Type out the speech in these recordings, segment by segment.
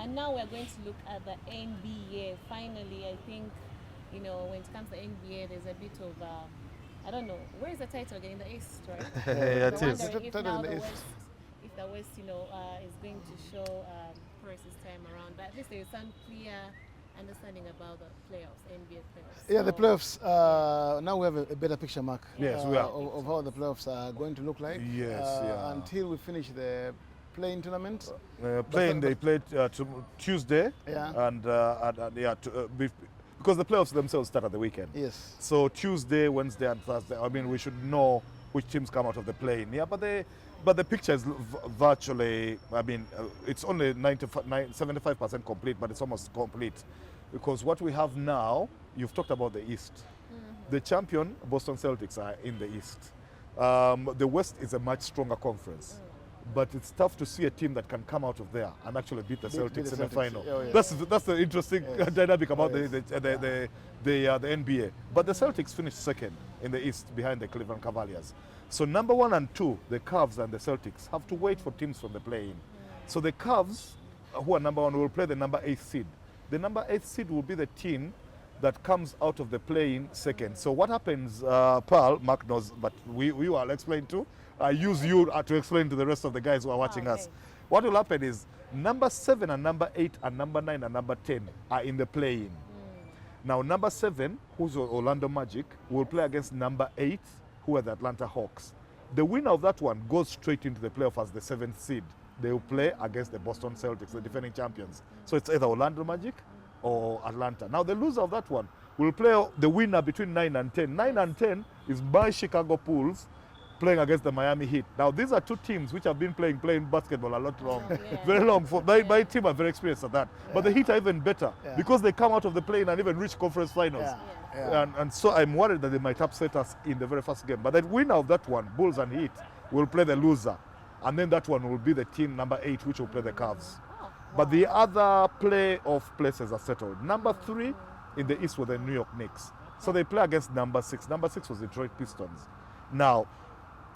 And now we're going to look at the NBA. Finally, I think, when it comes to NBA, there's a bit of, I don't know, where is the title again? In the East, right? Yeah, We're it is. wondering if Title now in the the East. West, if the West, is going to show Paris this time around. But at least there is some clear understanding about the playoffs, NBA playoffs. Yeah, the So, playoffs. Now we have a better picture, Mark. Yes, we are. Of how the playoffs are going to look like. Yes, yeah. Until we finish the playing tournament. They played Tuesday, Yeah. and because the playoffs themselves start at the weekend. Yes. So Tuesday, Wednesday, and Thursday. I mean, we should know which teams come out of the play-in. Yeah, but the picture is virtually. I mean, it's only 75% complete, but it's almost complete, because what we have now. You've talked about the East. The champion, Boston Celtics, are in the East. The West is a much stronger conference. But it's tough to see a team that can come out of there and actually beat the Celtics beat the in the Celtics. final. Oh, yes. That's the interesting dynamic about yes. the NBA. But the Celtics finished second in the East behind the Cleveland Cavaliers. So number 1 and 2, the Cavs and the Celtics, have to wait for teams from the play-in. So the Cavs, who are number 1, will play the number 8 seed. The number 8 seed will be the team that comes out of the play-in second. So what happens, Pearl, Mark knows, but we will explain too. I use you to explain to the rest of the guys who are watching us. okay. What will happen is number 7 and number 8 and number 9 and number 10 are in the play-in. Now number 7, who's Orlando Magic, will play against number 8, who are the Atlanta Hawks. The winner of that one goes straight into the playoff as the 7th seed. They will play against the Boston Celtics, the defending champions. So it's either Orlando Magic or Atlanta. Now the loser of that one will play the winner between 9 and 10. 9 and 10 is my Chicago Bulls playing against the Miami Heat. Now these are two teams which have been playing basketball a lot long, Yeah. very long. My team are very experienced at that. But the Heat are even better because they come out of the plane and even reach conference finals. Yeah. Yeah. Yeah. And so I'm worried that they might upset us in the very first game. But the winner of that one, Bulls and Heat, will play the loser. And then that one will be the team number 8, which will play the Cavs. Oh, But the other playoff places are settled. Number 3 in the East were the New York Knicks. So they play against number 6. Number 6 was Detroit Pistons. Now,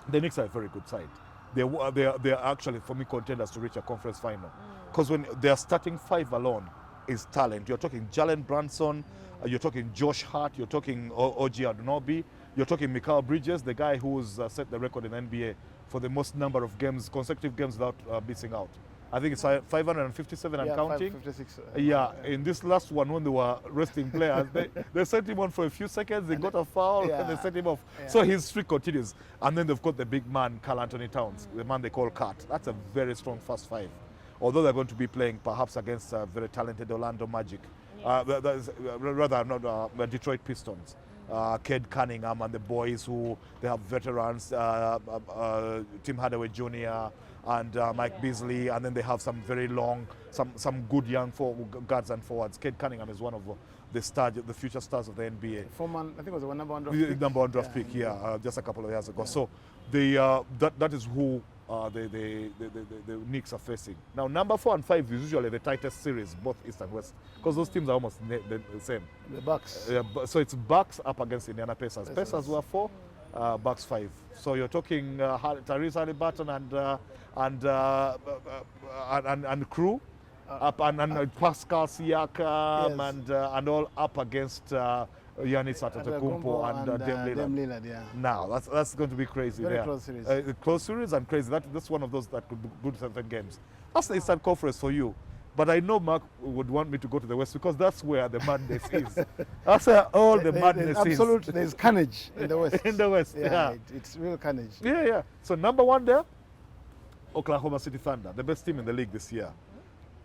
the Knicks are a very good side. They are actually, for me, contenders to reach a conference final. Because when they are starting 5 alone is talent. You're talking Jalen Brunson, you're talking Josh Hart, you're talking OG Anunoby, you're talking Mikal Bridges, the guy who's set the record in NBA for the most number of games, consecutive games without missing out. I think it's 557 and counting. 556. Yeah, in this last one, when they were resting players, they sent him on for a few seconds, they got a foul, and they sent him off. Yeah. So his streak continues. And then they've got the big man, Karl Anthony Towns, the man they call Cat. That's a very strong first 5. Although they're going to be playing perhaps against very talented Orlando Magic. Rather, not Detroit Pistons. Cade Cunningham and the boys who they have veterans, Tim Hardaway Jr. and Mike Beasley, and then they have some very long, some good young guards and forwards. Cade Cunningham is one of the future stars of the NBA. Foreman, I think it was the number 1 draft The pick. number 1 draft pick, just a couple of years ago. So that is who the Knicks are facing. Now, number 4 and 5 is usually the tightest series, both East and West, because those teams are almost the same. The Bucks. So it's Bucks up against Indiana Pacers. Pacers were 4, Bucks 5. So you're talking Tyrese Haliburton and crew. And Pascal Siakam and all up against Giannis Antetokounmpo and Dame Lillard. Dame Lillard, yeah. Now that's going to be crazy. Very there. close series. Close series and crazy. That's one of those that could be good 7 games. That's the Eastern Conference for you. But I know Mark would want me to go to the West because that's where the madness is. That's where all the madness is. There's carnage in the West. In the West, yeah. It's real carnage. Yeah. So number 1 there, Oklahoma City Thunder, the best team in the league this year.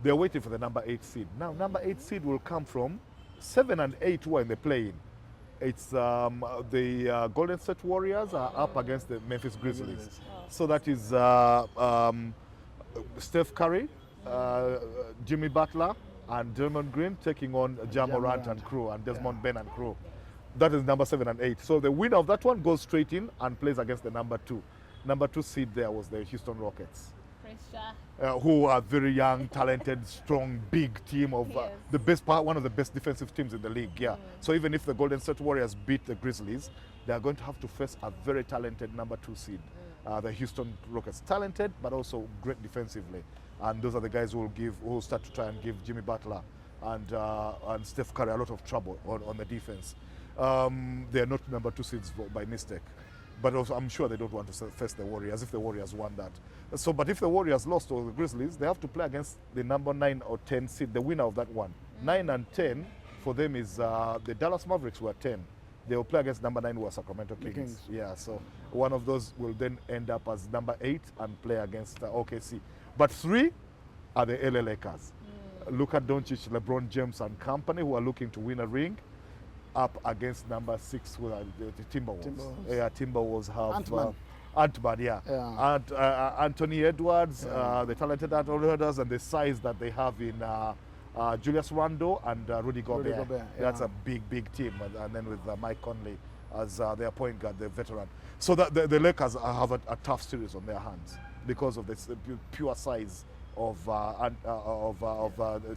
They're waiting for the number 8 seed. Now, number 8 seed will come from 7 and 8 who are in the play-in. It's the Golden State Warriors are up against the Memphis Grizzlies. So that is Steph Curry, Jimmy Butler, and Draymond Green taking on Ja Morant and crew, and Desmond Bain and crew. That is number 7 and 8. So the winner of that one goes straight in and plays against the number 2. Number 2 seed there was the Houston Rockets. Pressure. Who are very young, talented, strong, big team of Yes. the best one of the best defensive teams in the league. Yeah. So even if the Golden State Warriors beat the Grizzlies, they are going to have to face a very talented number 2 seed, the Houston Rockets. Talented, but also great defensively. and those are the guys who will start to try and give Jimmy Butler and Steph Curry a lot of trouble on the defense. They are not number 2 seeds by mistake, but also I'm sure they don't want to face the Warriors if the Warriors won that. So, but if the Warriors lost or the Grizzlies, they have to play against the number 9 or 10 seed, the winner of that one. 9 and 10 for them is the Dallas Mavericks were 10. They will play against number 9 who are Sacramento Kings. Kings. Yeah, so one of those will then end up as number 8 and play against OKC. But 3 are the LA Lakers. Luka Doncic, LeBron James and company who are looking to win a ring up against number 6 who are the Timberwolves. Yeah, Timberwolves have Ant-Man. Ant-Man, yeah. Yeah. And Anthony Edwards, the talented Anthony Edwards, and the size that they have in Julius Randle and Rudy Gobert. Gobert, That's yeah. a big team. And then with Mike Conley as their point guard, the veteran. So that the Lakers have a tough series on their hands because of this pure size of the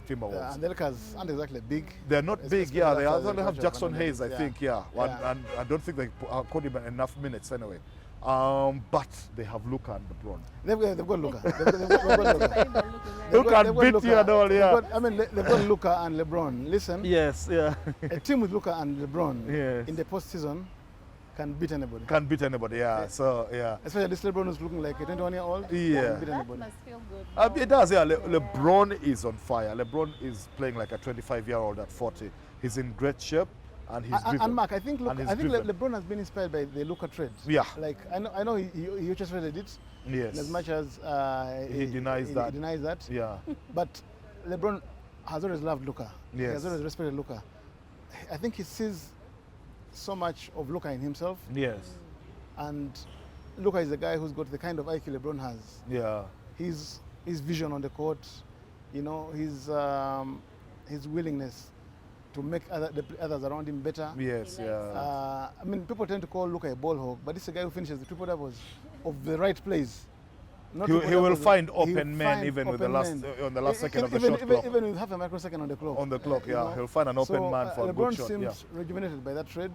Timberwolves. Yeah, and the Lakers aren't exactly big. They're not big, especially yeah. They after the only have departure of Jackson Van Hayes, I Ginkel. think, yeah. Yeah. And I don't think they caught him enough minutes anyway. But they have Luka and LeBron. They've got Luka. They've got Luka. Luka can beat you and all, yeah. They've got Luka and LeBron. Listen, Yes, yeah. a team with Luka and LeBron Yes. in the postseason can beat anybody. Can't beat anybody, yeah. So, yeah. Especially this LeBron is looking like a 21-year-old. Yeah. Can beat That anybody. must feel good. It does, yeah. LeBron is on fire. LeBron is playing like a 25-year-old at 40. He's in great shape and he's driven. And Mark, I think And he's LeBron driven. has been inspired by the Luka trade. Yeah. Like I know he just traded it. Yes. As much as He denies that. He denies that. Yeah. But LeBron has always loved Luka. He Yes. has always respected Luka. I think he sees so much of Luka in himself, Yes. and Luka is the guy who's got the kind of IQ LeBron has. Yeah. His vision on the court, you know, his willingness to make the others around him better. Yes, He likes yeah. I mean, people tend to call Luka a ball hog, but this is a guy who finishes the triple doubles of the right plays. Not He triple will doubles, find he'll open men find even with the open last men. on the last second of the Even- shot even, clock. even with half a microsecond on the clock. On the clock, you yeah. know. He'll find an open So, man for a LeBron good shot. seems Yeah. rejuvenated by that trade.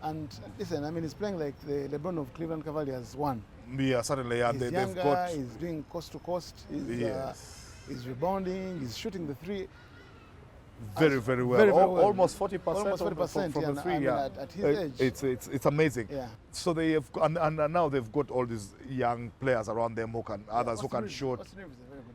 And listen, I mean, he's playing like the LeBron of Cleveland Cavaliers won. Yeah, certainly. And He's they've younger, got. he's doing coast to coast, Yes. he's rebounding, he's shooting the three. Very well. very well. Almost 40% Almost 40%, from yeah, the I three. mean, Yeah, at his age. It's amazing. Yeah. So they have, and now they've got all these young players around them who can, others who can shoot.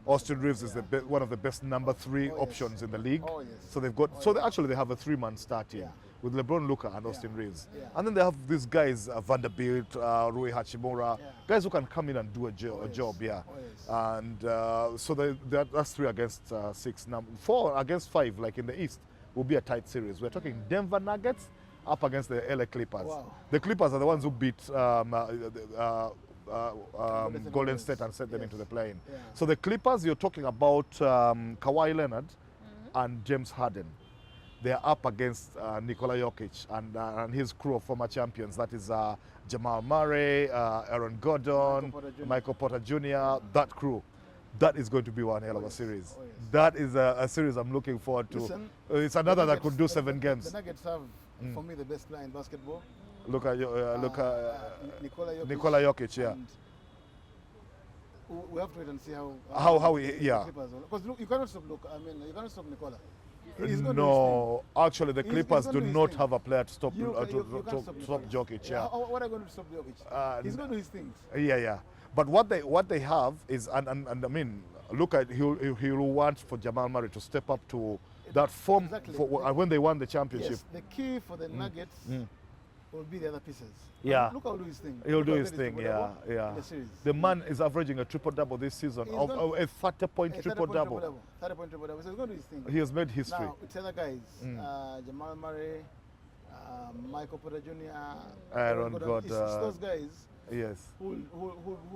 Austin Reeves is one of the best number 3 Oh, yes. options in the league. Oh, yes. So they've got, Oh, they actually they have a 3-man start team Yeah. with LeBron, Luka, and Austin Reeves. Yeah. And then they have these guys, Vanderbilt, Rui Hachimura, Yeah. guys who can come in and do a yes. job. Yeah. Oh, yes. And so that's 3 against 6. 4 against 5, like in the East, will be a tight series. We're talking Denver Nuggets up against the LA Clippers. Wow. The Clippers are the ones who beat Golden State State and sent them into the play-in. Yeah. So the Clippers, you're talking about Kawhi Leonard and James Harden. They're up against Nikola Jokic and his crew of former champions. That is Jamal Murray, Aaron Gordon, Michael Porter Jr., that crew. That is going to be one hell of a series. Oh, yes. That is a series I'm looking forward to. Listen, It's another the that could do Nuggets- 7 The games. Nuggets have, for me, the best player in basketball. Look at Nikola Jokic. Nikola Jokic, yeah. And we have to wait and see How he- yeah. Because look, you cannot stop Luka. I mean, you cannot stop Nikola. He's going No, actually, the He's Clippers gonna do do his not thing. have a player to stop You can't stop Jokic. Yeah. What are you going to stop Jokic? He's going to do his things. Yeah. But what they have is, and I mean, look at he'll want for Jamal Murray to step up to that form Exactly. when they won the championship. Yes, the key for the Nuggets will be the other pieces. Yeah. Luka will do his thing. He'll Luka do will his get thing, triple-double yeah. in the series. The man is averaging a triple-double this season, He's of gonna- a 30-point A 30-point triple-double. 30-point triple-double. So he's going to do his thing. He has made history. Now, it's other guys, Jamal Murray, Michael Porter Jr., Aaron Gordon. It's Gordon. those guys Yes. who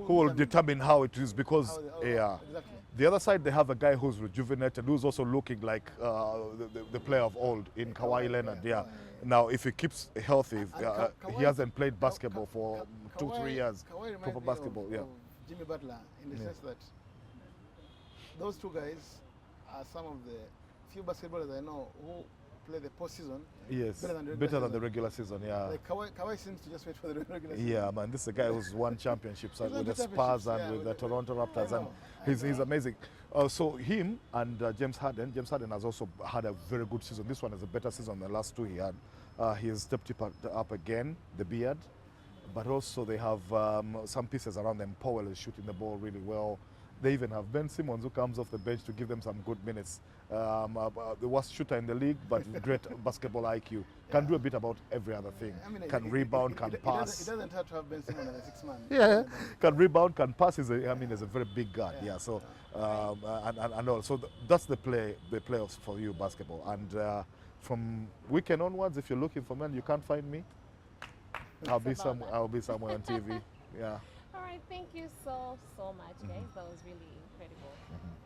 Who will determine how it is because, how yeah. Exactly. The other side, they have a guy who's rejuvenated, who's also looking like the player of old in Kawhi Leonard. Yeah. Now, if he keeps healthy, Kawhi- he hasn't played basketball for Ka- 2-3 Kawhi- years. Kawhi reminds Proper me basketball, of, yeah. of Jimmy Butler in the sense that those two guys are some of the few basketballers I know who play the postseason Yes. better than the regular Better than season. the regular season, yeah. Like Kawhi seems to just wait for the regular season. Yeah, man, this is a guy who's won championships He's with won the the Spurs championships, and yeah, with the with Toronto Raptors, I and know. he's amazing. So him and James Harden. James Harden has also had a very good season. This one is a better season than the last two he had. He has stepped up again, the beard. But also they have some pieces around them. Powell is shooting the ball really well. They even have Ben Simmons who comes off the bench to give them some good minutes. The worst shooter in the league, but great basketball IQ. Can do a bit about every other thing. I mean, Can rebound, can pass. It doesn't have to have Ben Simmons as a six man. Yeah, can rebound, can pass. Is a very big guard. Yeah. So and also that's the playoffs for you basketball. And from weekend onwards, if you're looking for men, you can't find me. I'll be somewhere on TV. Yeah. All right, thank you so much, guys. That was really incredible.